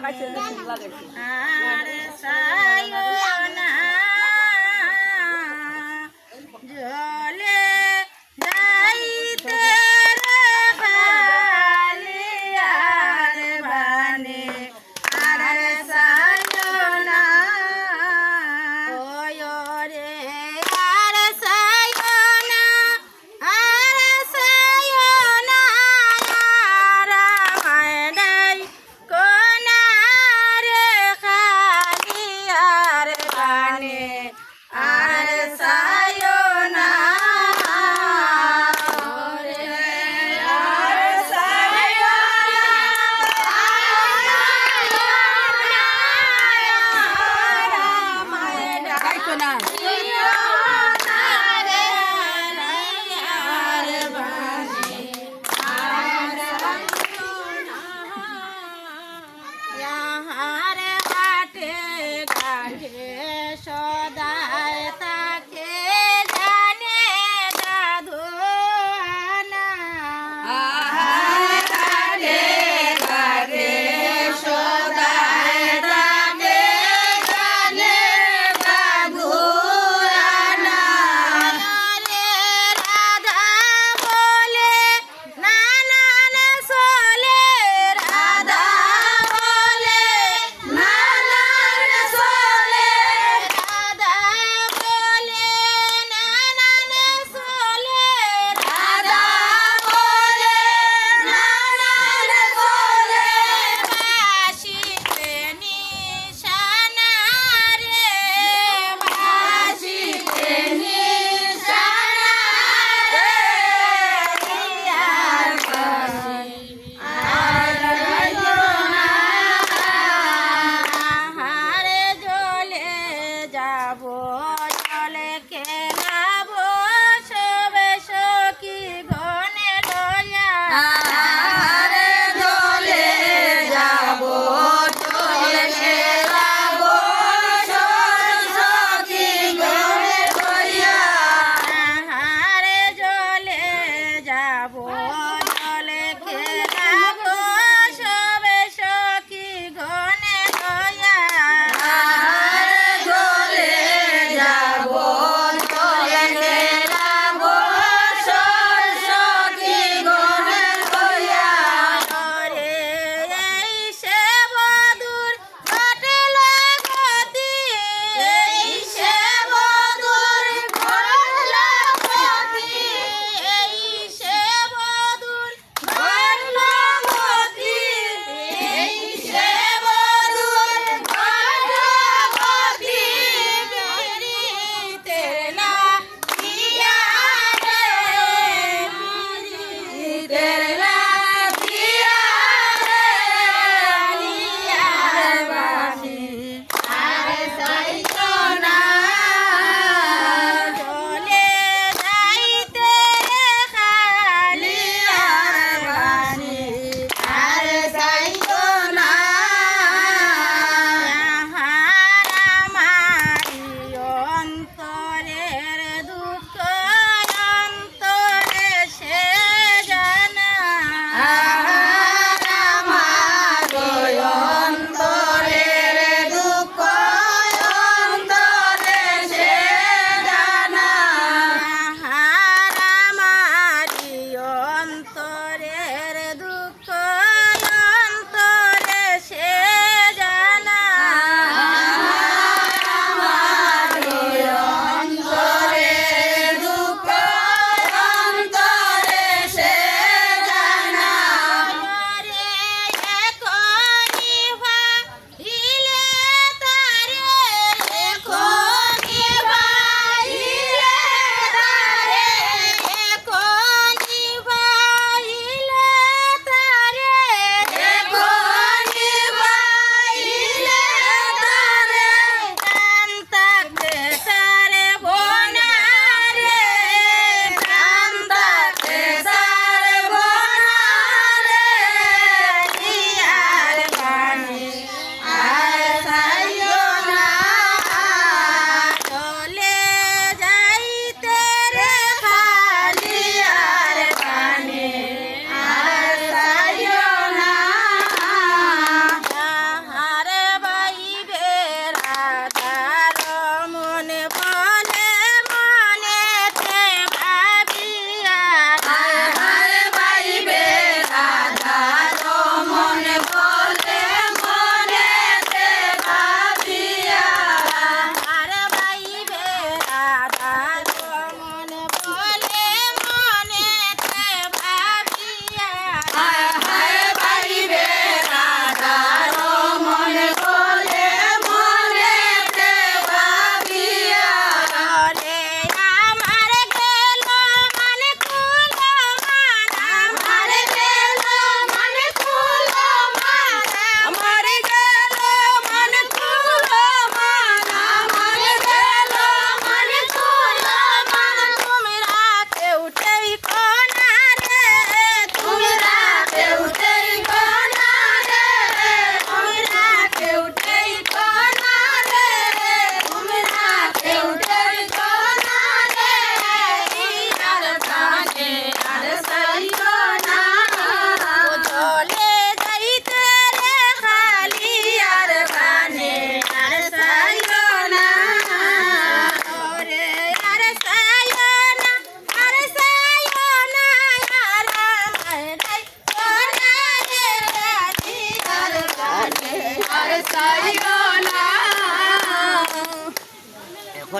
আর সায়না জলে যাইতে বালিয়ার বানে আর সায়না ওয় রে আর সায়না আর মায়নাই কোনা রে খালিয়ার বানে আর সায়না সদায় তাকে জানে দাদু আনা সদায় তাকে জানে দাদু আনা রে রাধা বলে নানান চলে রাধা বলে নানান চলে রাধা বলে নানান চলে রাধা বলে নানান চলে বাসিতে নিশানা রে বাসিতে নিশানা রে আর বাসি আর জনা হারে জলে যাব জলে খেলাবো সবে সখী গনে লয়া হারে জলে যাব জলে খেলাবো সবে সখী গনে লয়া হারে জলে যাব জলে খেলাবো সবে সখী গনে লয়া জলে যাব জলে খেলাবো সবে সখী গনে লয়া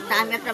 করতে আমি একটা